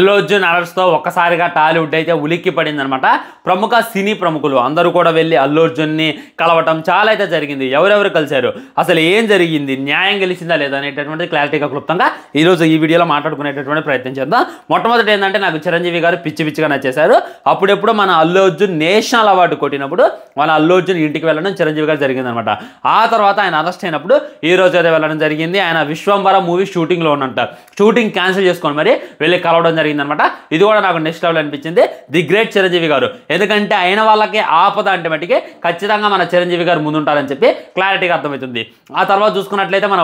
అల్లు అర్జున్ అరెస్ట్తో ఒక్కసారిగా టాలీవుడ్ అయితే ఉలిక్కి పడిందనమాట. ప్రముఖ సినీ ప్రముఖులు అందరూ కూడా వెళ్ళి అల్లు అర్జున్ని కలవటం చాలా అయితే జరిగింది. ఎవరెవరు కలిశారు, అసలు ఏం జరిగింది, న్యాయం గెలిచిందా లేదా అనేటటువంటి క్లారిటీగా క్లుప్తంగా ఈరోజు ఈ వీడియోలో మాట్లాడుకునేటటువంటి ప్రయత్నం చేద్దాం. మొట్టమొదటి ఏంటంటే నాకు చిరంజీవి గారు పిచ్చిగా నచ్చేశారు. అప్పుడెప్పుడు మన అల్లు అర్జున్ నేషనల్ అవార్డు కొట్టినప్పుడు మన అల్లు అర్జున్ ఇంటికి వెళ్ళడం చిరంజీవి గారు జరిగిందనమాట. ఆ తర్వాత ఆయన అరెస్ట్ అయినప్పుడు ఈ రోజు అయితే వెళ్ళడం జరిగింది. ఆయన విశ్వంబర మూవీ షూటింగ్లో ఉన్నంట, షూటింగ్ క్యాన్సిల్ చేసుకొని మరి వెళ్ళి కలవడం జరిగిందనమాట. ఇది కూడా నాకు నెక్స్ట్ లెవెల్ అనిపించింది. ది గ్రేట్ చిరంజీవి గారు, ఎందుకంటే అయిన వాళ్ళకి ఆపద అంటే మట్టికి ఖచ్చితంగా మన చిరంజీవి గారు ముందుంటారని చెప్పి క్లారిటీగా అర్థమవుతుంది. ఆ తర్వాత చూసుకున్నట్లయితే మన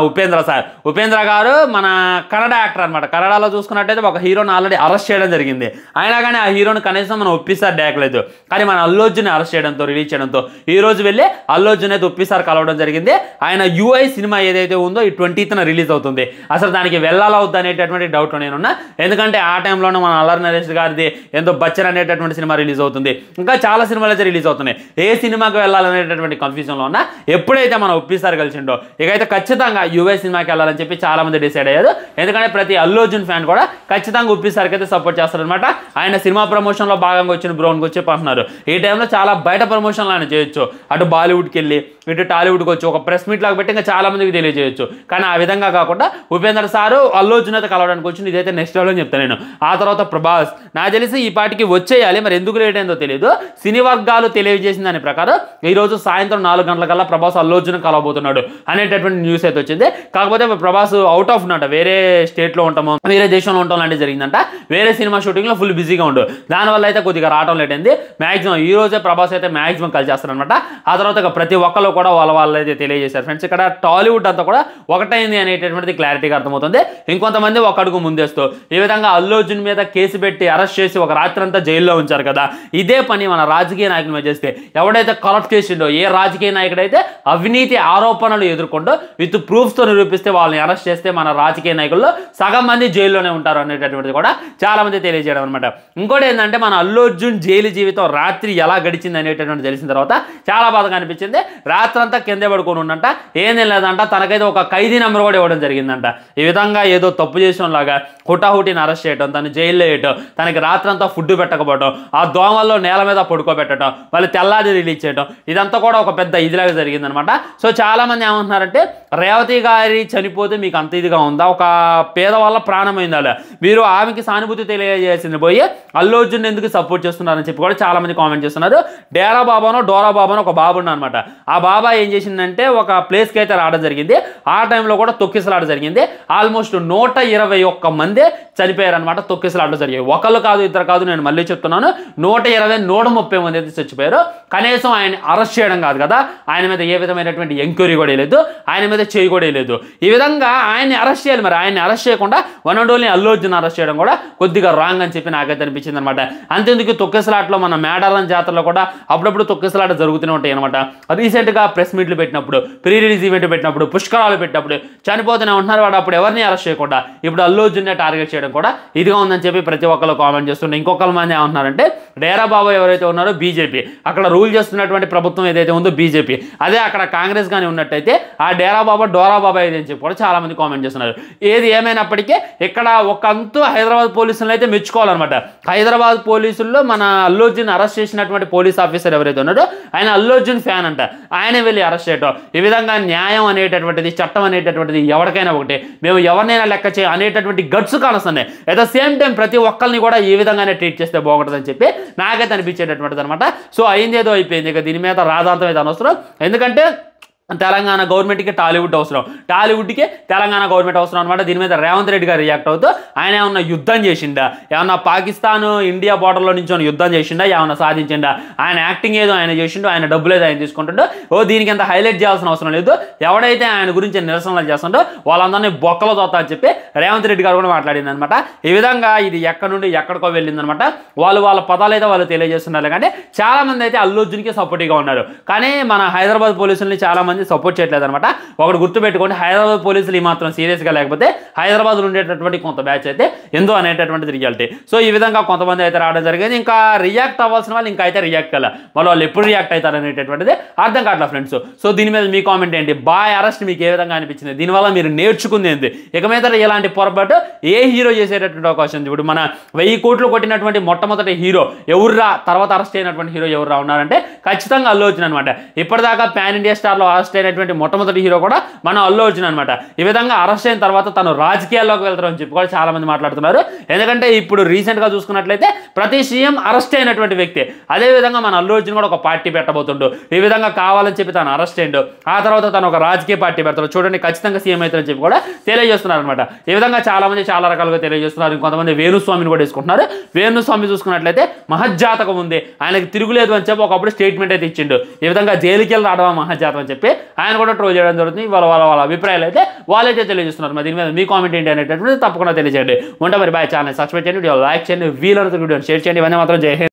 ఉపేంద్ర గారు మన కన్నడ యాక్టర్ అనమాట. కన్నడలో చూసుకున్నట్లయితే ఒక హీరోని ఆల్రెడీ అరెస్ట్ చేయడం జరిగింది. అయినా కానీ ఆ హీరోని కనీసం మనం ఒప్పిసారి డేకలేదు. కానీ మన అల్లు అర్జున్ అరెస్ట్ చేయడంతో, రిలీజ్ చేయడంతో ఈ రోజు వెళ్ళి అల్లు అర్జున్ అయితే ఒప్పిసారి కలవడం జరిగింది. ఆయన యూఐ సినిమా ఏదైతే ఉందో ఈ 20th రిలీజ్ అవుతుంది. అసలు దానికి వెళ్ళాలా వద్దా అనేటటువంటి డౌట్ నేనున్నా. ఎందుకంటే ఆ టైంలోనే మన అల్లరి నరేష్ గారిది ఎంతో బచ్చన్ అనేటటువంటి సినిమా రిలీజ్ అవుతుంది. ఇంకా చాలా సినిమాలు అయితే రిలీజ్ అవుతున్నాయి. ఏ సినిమాకి వెళ్ళాలనేటటువంటి కన్ఫ్యూజన్లో ఉన్నా ఎప్పుడైతే మనం ఒప్పిసారి కలిసిండో ఇకైతే ఖచ్చితంగా యూఐ సినిమాకి వెళ్ళాలని చెప్పి చాలా మంది డిసైడ్ అయ్యారు. ఎందుకంటే ప్రతి అల్లు అర్జున్ ఫ్యాన్ కూడా ఖచ్చితంగా ఒప్పిసారికి అయితే సపోర్ట్ చేస్తారనమాట. ఆయన సినిమా ప్రమోషన్లో భాగంగా వచ్చిన బ్రోన్కి వచ్చి అంటున్నారు. ఈ టైంలో చాలా బయట ప్రమోషన్లు ఆయన చేయొచ్చు. అటు బాలీవుడ్కి వెళ్ళి ఇటు టాలీవుడ్కి వచ్చి ఒక ప్రెస్ మీట్ లాగా పెట్టి ఇంకా చాలా మందికి తెలియజేయచ్చు. కానీ ఆ విధంగా కాకుండా ఉపేంద్ర సారు అల్లు అర్జున్ అయితే కలవడానికి వచ్చింది. ఇదైతే నెక్స్ట్ లెవెల్ అని చెప్తాను నేను. ఆ తర్వాత ప్రభాస్ నాకు తెలిసి ఈ పాటికి వచ్చేయాలి, మరి ఎందుకు లేట్ అయిందో తెలియదు. సినీ వర్గాలు తెలియజేసిన దాని ప్రకారం ఈరోజు సాయంత్రం 4 గంటలకల్లా ప్రభాస్ అల్లు అర్జున్ కలవబోతున్నాడు అనేటటువంటి న్యూస్ అయితే వచ్చింది. కాకపోతే ప్రభాస్ అవుట్ ఆఫ్ ఉన్నట, వేరే స్టేట్లో ఉంటామో వేరే దేశంలో ఉంటాం లాంటివి జరిగిందంట. వేరే సినిమా షూటింగ్లో ఫుల్ బిజీగా ఉండు, దానివల్ల అయితే కొద్దిగా రావడం లేట్ అయింది. మ్యాక్సిమం ఈ రోజే ప్రభాస్ అయితే మ్యాక్సిమం కలిసి చేస్తారనమాట. ఆ తర్వాత ప్రతి ఒక్కరు కూడా వాళ్ళు అయితే తెలియజేశారు. ఫ్రెండ్స్, ఇక్కడ టాలీవుడ్ అంతా కూడా ఒకటైంది అనేటటువంటిది క్లారిటీగా అర్థమవుతుంది. ఇంకొంతమంది ఒక అడుగు ముందేస్తూ ఈ విధంగా అల్లు అర్జున్ మీద కేసు పెట్టి అరెస్ట్ చేసి ఒక రాత్రి అంతా జైల్లో ఉంచారు కదా, ఇదే పని మన రాజకీయ నాయకుల మీద చేస్తే ఎవడైతే కరప్ట్ చేసిండో, ఏ రాజకీయ నాయకుడైతే అవినీతి ఆరోపణలు ఎదుర్కొంటూ విత్ ప్రూఫ్స్తో నిరూపిస్తే వాళ్ళని అరెస్ట్ చేస్తే మన రాజకీయ నాయకుల్లో సగం మంది జైల్లోనే ఉంటారు అనేటటువంటిది కూడా చాలా మంది తెలియజేయడం అనమాట. ఇంకోటి ఏంటంటే మన అల్లు అర్జున్ జైలు జీవితం రాత్రి ఎలా గడిచింది అనేటటువంటి తెలిసిన తర్వాత చాలా బాధగా అనిపించింది. రాత్రంతా కిందే పడుకొని ఉన్నంట, ఏం లేదంట, తనకైతే ఒక ఖైదీ నెంబర్ కూడా ఇవ్వడం జరిగిందంట. ఈ విధంగా ఏదో తప్పు చేసేలాగా హుటాహుటిని అరెస్ట్ చేయడం, తను జైల్లో వేయటం, తనకి రాత్రంతా ఫుడ్ పెట్టకపోవడం, ఆ దోమల్లో నేల మీద పడుకోబెట్టడం, వాళ్ళు తెల్లారి రిలీజ్ చేయడం, ఇదంతా కూడా ఒక పెద్ద ఇదిలాగా జరిగిందనమాట. సో చాలా మంది ఏమంటున్నారంటే రేవతి గారి చనిపోతే మీకు అంత ఇదిగా ఉందా, ఒక పేదవాళ్ళ ప్రాణమైందా, మీరు ఆమెకి సానుభూతి తెలియజేసింది పోయి అల్లు అర్జున్ ఎందుకు సపోర్ట్ చేస్తున్నారని చెప్పి కూడా చాలా మంది కామెంట్ చేస్తున్నారు. డోరా బాబానో ఒక బాబు అనమాట. ఆ బాబా ఏం చేసిందంటే ఒక ప్లేస్కి అయితే రావడం జరిగింది. ఆ టైంలో కూడా తొక్కిసలాట జరిగింది. ఆల్మోస్ట్ 121 మంది చనిపోయారనమాట. తొక్కిసలాటలు జరిగాయి. ఒకళ్ళు కాదు, ఇద్దరు కాదు, నేను మళ్ళీ చెప్తున్నాను, 120, 130 మంది అయితే చచ్చిపోయారు. కనీసం ఆయన అరెస్ట్ చేయడం కాదు కదా, ఆయన మీద ఏ విధమైనటువంటి ఎంక్వైరీ కూడా లేదు, ఆయన మీద చేయి కూడా లేదు. ఈ విధంగా ఆయన్ని అరెస్ట్ చేయాలి. మరి ఆయన్ని అరెస్ట్ చేయకుండా one and only Allu Arjun arrest చేయడం కూడా కొద్దిగా రాంగ్ అని చెప్పి నాకైతే అనిపించింది అనమాట. అంతేందుకు తొక్కిసలాటలో మన మేడారం జాతరలో కూడా అప్పుడప్పుడు తొక్కిసలాట జరుగుతూనే ఉంటాయి అనమాట. రీసెంట్గా ప్రెస్ మీట్లు పెట్టినప్పుడు, ప్రీ రిలీజ్ ఈవెంట్ పెట్టినప్పుడు, పుష్కరాలు పెట్టినప్పుడు చనిపోతూనే ఉంటున్నారు. వాడు అప్పుడు ఎవరిని అరెస్ట్ చేయకుండా ఇప్పుడు అల్లు అర్జున్నే టార్గెట్ చేయడం కూడా ఇదిగా ఉందని చెప్పి ప్రతి ఒక్కరు కామెంట్ చేస్తుండే. ఇంకొకరు మంది ఏమంటున్నారంటే డేరా బాబా ఎవరైతే ఉన్నారో బీజేపీ, అక్కడ రూల్ చేస్తున్నటువంటి ప్రభుత్వం ఏదైతే ఉందో బీజేపీ, అదే అక్కడ కాంగ్రెస్ కానీ ఉన్నట్టయితే ఆ డోరా బాబా ఏదని చెప్పి కూడా చాలా మంది కామెంట్ చేస్తున్నారు. ఏది ఏమైనప్పటికీ ఇక్కడ ఒక అంతు హైదరాబాద్ పోలీసులను అయితే మెచ్చుకోవాలన్నమాట. హైదరాబాద్ పోలీసుల్లో మన అల్లు అర్జున్ అరెస్ట్ చేసినటువంటి పోలీస్ ఆఫీసర్ ఎవరైతే ఉన్నారో ఆయన అల్లు అర్జున్ ఫ్యాన్ అంట. ఆయన వెళ్ళి అరెస్ట్ చేయడం, ఈ విధంగా న్యాయం అనేటటువంటిది, చట్టం అనేటటువంటిది ఎవరికైనా ఒకటే, మేము ఎవరినైనా లెక్క చేయ అనేటటువంటి గట్స్ కానొస్తున్నాయి. అట్ ద సేమ్ టైం ప్రతి ఒక్కరిని కూడా ఈ విధంగానే ట్రీట్ చేస్తే బాగుంటుందని చెప్పి నాకైతే అనిపించేటటువంటిది అనమాట. సో అయింది ఏదో అయిపోయింది, ఇక దీని మీద రాదాంతం అయితే అనవసరం. ఎందుకంటే తెలంగాణ గవర్నమెంట్కి టాలీవుడ్ అవసరం, టాలీవుడ్కి తెలంగాణ గవర్నమెంట్ అవసరం అనమాట. దీని మీద రేవంత్ రెడ్డి గారు రియాక్ట్ అవుతూ ఆయన ఏమన్నా యుద్ధం చేసిండా, ఏమన్నా పాకిస్తాన్ ఇండియా బార్డర్లో నుంచి యుద్ధం చేసిండా, ఏమన్నా సాధించిండా, ఆయన యాక్టింగ్ ఏదో ఆయన చేసిండు, ఆయన డబ్బులు ఏదో ఆయన తీసుకుంటుండో, దీనికి ఎంత హైలైట్ చేయాల్సిన అవసరం లేదు. ఎవడైతే ఆయన గురించి నిరసనలు చేస్తుండో వాళ్ళందరినీ బొక్కలో తోతా అని చెప్పి రేవంత్ రెడ్డి గారు కూడా మాట్లాడింది అనమాట. ఈ విధంగా ఇది ఎక్కడి నుండి ఎక్కడికో వెళ్ళిందనమాట. వాళ్ళ పదాలు అయితే వాళ్ళు తెలియజేస్తున్నారు. కానీ చాలా మంది అయితే అల్లు అర్జున్కి సపోర్టివ్గా ఉన్నారు. కానీ మన హైదరాబాద్ పోలీసుల్ని చాలా మంది మంది సపోర్ట్ చేయట్లేదు అనమాట. ఒకటి గుర్తుపెట్టుకోండి, హైదరాబాద్ పోలీసులు ఈ మాత్రం సీరియస్గా లేకపోతే హైదరాబాద్లో ఉండేటటువంటి కొంత బ్యాచ్ అయితే ఎంతో అనేటటువంటిది రియాలిటీ. సో ఈ విధంగా కొంతమంది అయితే రావడం జరిగింది. ఇంకా రియాక్ట్ అవ్వాల్సిన వాళ్ళు ఇంకా అయితే రియాక్ట్ కాలే, మళ్ళీ వాళ్ళు ఎప్పుడు రియాక్ట్ అవుతారు అనేటటువంటిది అర్థం కావట్లేదు ఫ్రెండ్స్. సో దీని మీద మీ కామెంట్ ఏంటి? బాయ్ అరెస్ట్ మీకు ఏ విధంగా అనిపించింది? దీనివల్ల మీరు నేర్చుకుంది ఏంటి? ఇక మీద ఇలాంటి పొరపాటు ఏ హీరో చేసేటటువంటి అవకాశం ఉంది? ఇప్పుడు మన 1000 కోట్లు కొట్టినటువంటి మొట్టమొదటి హీరో ఎవర్రా, తర్వాత అరెస్ట్ అయినటువంటి హీరో ఎవర్రా ఉన్నారంటే ఖచ్చితంగా అల్లు అర్జున్ అనమాట. ఇప్పటిదాకా పాన్ ఇండియా స్టార్లో అరెస్ట్ అయినటువంటి మొట్టమొదటి హీరో కూడా మన అల్లు అర్జున్ అనమాట. ఈ విధంగా అరెస్ట్ అయిన తర్వాత తను రాజకీయాల్లోకి వెళ్తారని చెప్పి కూడా చాలా మంది మాట్లాడుతున్నారు. ఎందుకంటే ఇప్పుడు రీసెంట్గా చూసుకున్నట్లయితే ప్రతి సీఎం అరెస్ట్ అయినటువంటి వ్యక్తి. అదేవిధంగా మన అల్లు అర్జున్ కూడా ఒక పార్టీ పెట్టబోతుండు. ఈ విధంగా కావాలని చెప్పి తను అరెస్ట్ అయ్యిండు, ఆ తర్వాత తను ఒక రాజకీయ పార్టీ పెడతాడు. చూడండి, ఖచ్చితంగా సీఎం అవుతారని చెప్పి కూడా తెలియజేస్తున్నారు అనమాట. ఈ విధంగా చాలా మంది చాలా రకాలుగా తెలియజేస్తున్నారు. ఇంకొంతమంది వేణుస్వామిని కూడా వేసుకుంటున్నారు. వేణుస్వామి చూసుకున్నట్లయితే మహజ్జాతకం ఉంది, ఆయనకి తిరుగులేదు అని చెప్పి ఒకప్పుడు స్టేట్మెంట్ అయితే ఇచ్చిండు. ఈ విధంగా జైలుకి వెళ్ళి రావడం మహజ్జాతం అని చెప్పి ఆయన కూడా ట్రోల్ చేయడం జరుగుతుంది. వాళ్ళ అభిప్రాయాలు అయితే వాళ్ళైతే తెలియజేస్తున్నారు. మరి దీని మీద మీ కామెంట్ ఏంటి అనేటటువంటి తప్పకుండా తెలియజేయండి. ఉంటా మరి బాయ్. ఛానల్ సబ్స్క్రైబ్ చేయండి, వీడియో లైక్ చేయండి, వీలైనంత వీడియోని షేర్ చేయండి. ఇవన్నీ మాత్రం జై హింద్.